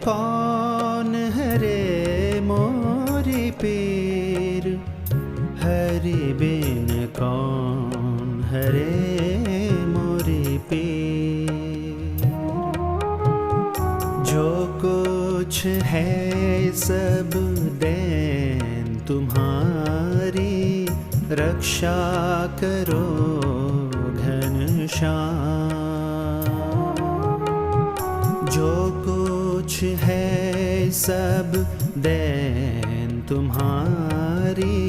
कौन हरे मोरी पीर, हरि बिन कौन हरे मोरी पीर। जो कुछ है सब देन तुम्हारी, रक्षा करो घनश्याम। जो कुछ है सब देन तुम्हारी,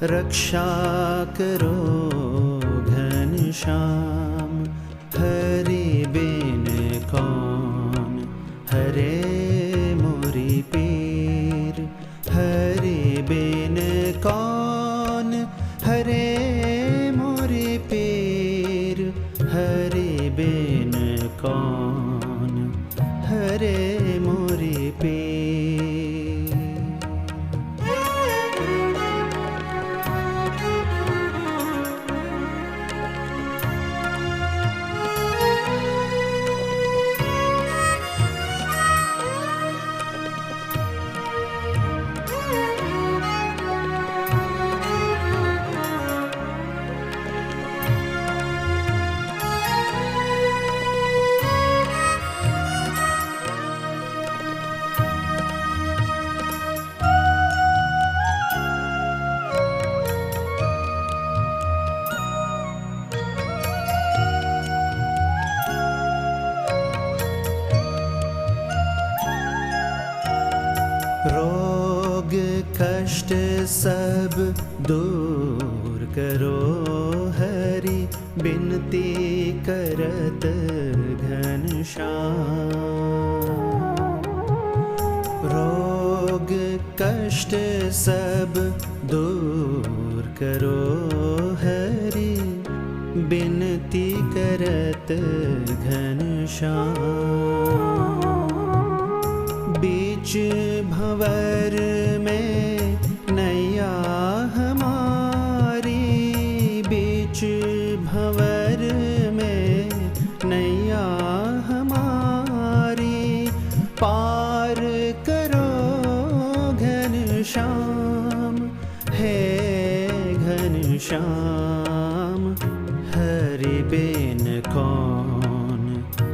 रक्षा करो घनश्याम। हरि बिन कौन हरे मोरी पीर, हरि बिन कौन हरे मोरी पीर, हरि बिन कौन हरे मोरी पीर। रोग कष्ट सब दूर करो हरि, बिनती करत घनश्याम। रोग कष्ट सब दूर करो हरि, बिनती करत घनश्याम। बीच भंवर में नैया हमारी, बीच भंवर में नैया हमारी, पार करो घनश्याम। हे घनश्याम, हरि बिन कौन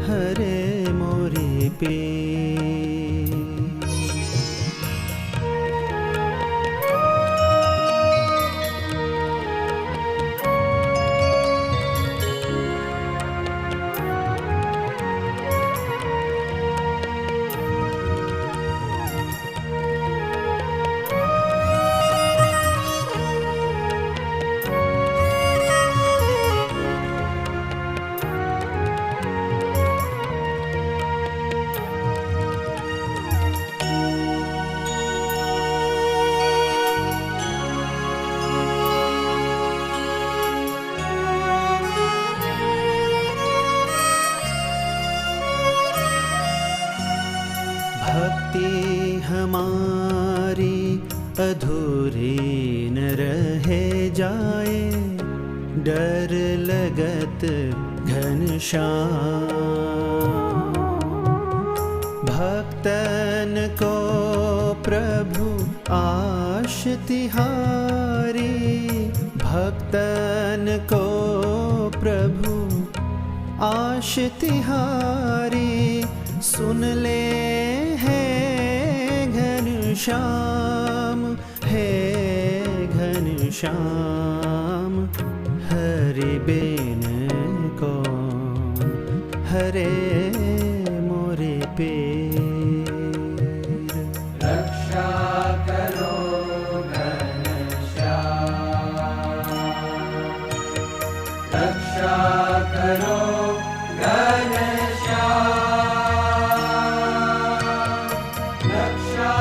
हरे मोरी पीर। भक्ति हमारी अधूरी न रहे जाए, डर लगत घनश्याम। भक्तन को प्रभु आश तिहारी, भक्तन को प्रभु आश तिहारी। सुन ले है घनश्याम, हे घनश्याम, हरि बिन कौन हरे मोरे पीर। रक्षा करो घनश्याम, रक्षा करो घनश्याम, रक्षा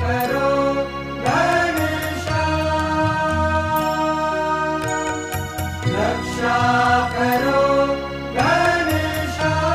करो घनश्याम, रक्षा करो घनश्याम।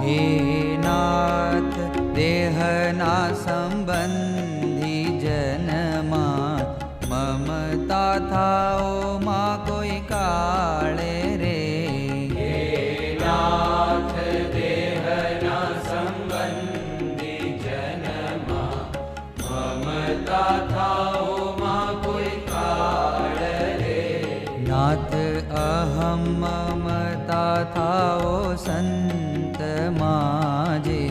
हे नाथ देहना संबंधी जनमा ममता थाओ मा कोई काळे रे। हे नाथ देहना संबंधी जनमा ममता थाओ मा कोई काळ रे। नाथ अहम ममता थाओ संत माजे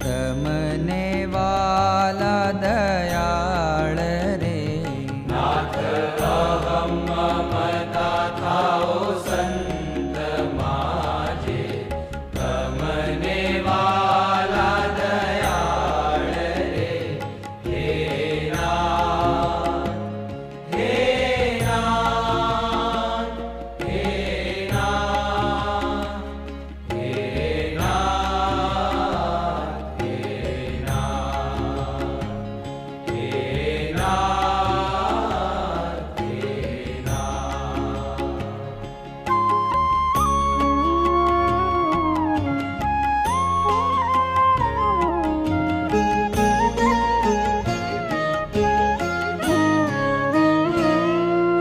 तमने वाला दयाळ रे। नाथ अहम ममता थाओ संत माजे तमने वाला दयाळ रे। हे नाथ हे नाथ हे नाथ हे नाथ हे नाथ हे नाथ हे नाथ।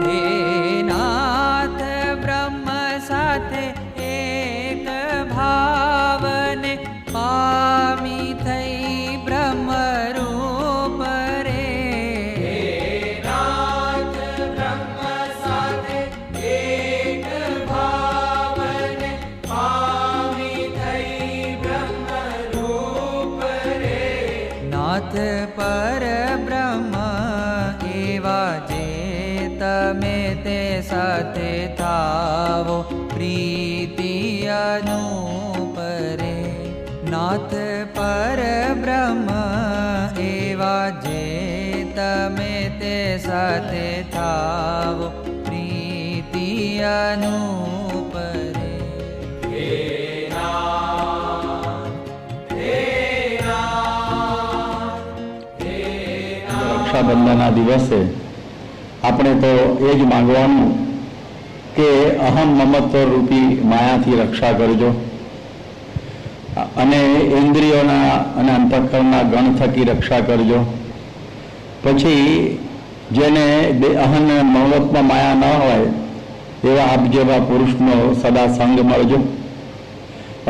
हे नाथ ब्रह्म साथे एक भावने पामी थई ब्रह्म रूप रे। हे नाथ ब्रह्म साथे एक भावने पामी थई ब्रह्म रूप रे। नाथ पर ब्रह्म एवा जे तमे ते साथे थावो प्रीति अनूप रे। नाथ पर ब्रह्म एवा जे तमे ते साथे थावो प्रीति अनूप रे। हे नाथ हे नाथ हे नाथ। રક્ષાબંધનના દિવસે આપણે તો એ જ માંગવાનું કે અહમ મમત્વ રૂપી માયાથી રક્ષા કરજો અને ઇન્દ્રિયોના અને અંતઃકરણના ગણ થકી રક્ષા કરજો. પછી જેને અહમ મમત્વમાં માયા ન હોય એવા આપ જેવા પુરુષનો સદા સંગ મળજો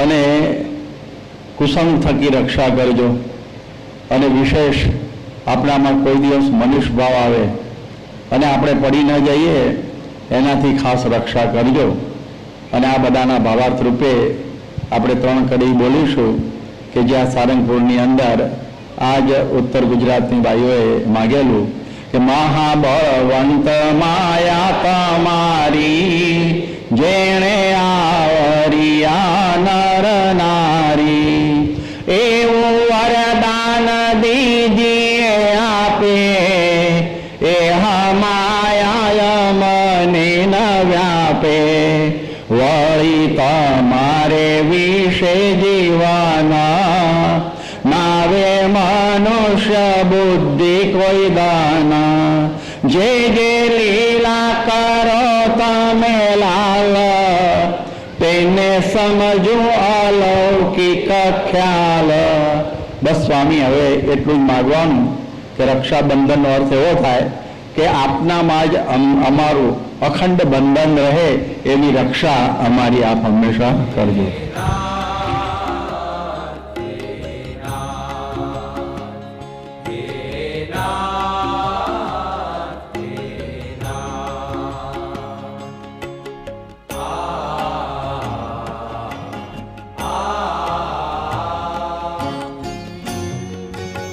અને કુસંગ થકી રક્ષા કરજો. અને વિશેષ આપણામાં કોઈ દિવસ મનુષ્ય ભાવ આવે અને આપણે પડી ન જઈએ એનાથી ખાસ રક્ષા કરજો. અને આ બધાના ભાવાર્થ રૂપે આપણે 3 કડી બોલીશું કે જ્યાં સારંગપુરની અંદર આજ ઉત્તર ગુજરાતની બાઈઓએ માગેલું કે મહાબળવંત માયા તમારી જેણે આવરિયા નર નારી એવું વરદાન દીજીએ આપે એ માયા મને ન વ્યાપે વળી તમારે વિશે જીવના નાવે મનુષ્ય બુદ્ધિ કોઈ દાના જે જે લીલા કરો તમે લાલ તેને સમજો અલૌકિક ખ્યાલ. બસ સ્વામી હવે એટલું જ માગવાનું કે રક્ષાબંધનનો અર્થ એવો થાય કે આપનામાં જ અમારું અખંડ બંધન રહે એની રક્ષા અમારી આપ હંમેશા કરજો.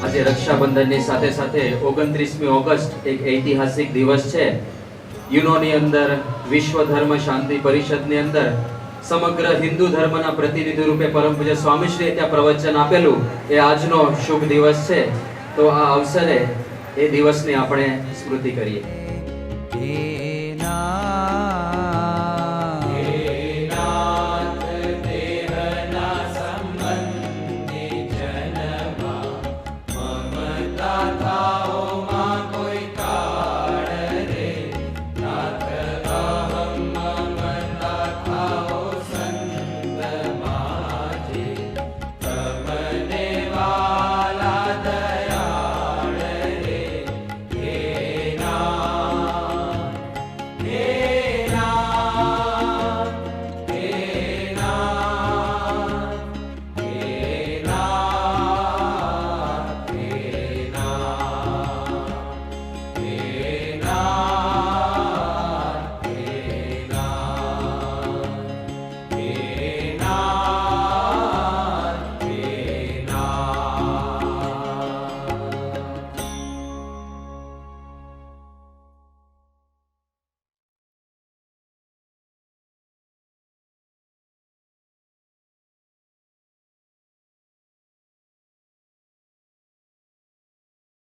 આજે રક્ષાબંધનની સાથે સાથે 29મી ઓગસ્ટ એક ઐતિહાસિક દિવસ છે. યુનોની અંદર વિશ્વ ધર્મ શાંતિ પરિષદની અંદર સમગ્ર હિન્દુ ધર્મના પ્રતિનિધિ રૂપે પરમ પૂજ્ય સ્વામીશ્રીએ ત્યાં પ્રવચન આપેલું એ આજનો શુભ દિવસ છે. તો આ અવસરે એ દિવસની આપણે સ્મૃતિ કરીએ.